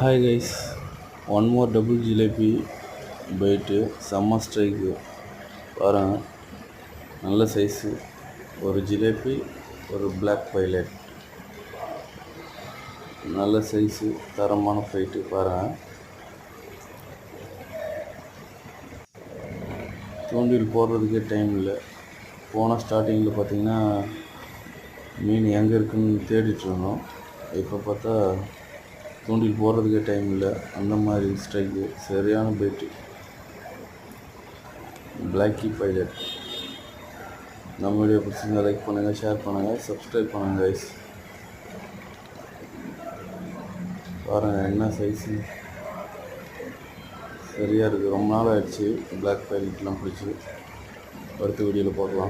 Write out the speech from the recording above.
Hi guys, one more double jalebi bite, செம்ம strike பாருங்க. நல்ல சைஸு, ஒரு ஜிலேபி, ஒரு பிளாக் பைலட், நல்ல சைஸு, தரமான ஃபைட்டு பாருங்கள். தூண்டில் போடுறதுக்கே டைம் இல்லை. போன ஸ்டார்டிங்கில் பார்த்திங்கன்னா மீன் எங்கே இருக்குன்னு தேடிட்டுருந்தோம். இப்போ பார்த்தா தூண்டில் போடுறதுக்கே டைம் இல்லை. அந்த மாதிரி ஸ்ட்ரைக்கு, சரியான பைட்டு, பிளாக்கி பைலட். நம்ம வீடியோ பிடிச்சிருந்தா லைக் பண்ணுங்கள், ஷேர் பண்ணுங்கள், சப்ஸ்கிரைப் பண்ணுங்கள் கைஸ். பாருங்கள் என்ன சைஸு, சரியாக இருக்குது. ரொம்ப நாள் ஆகிடுச்சு பிளாக் பைலட்லாம் பிடிச்சி. அடுத்த வீடியோவில் பார்க்கலாம்.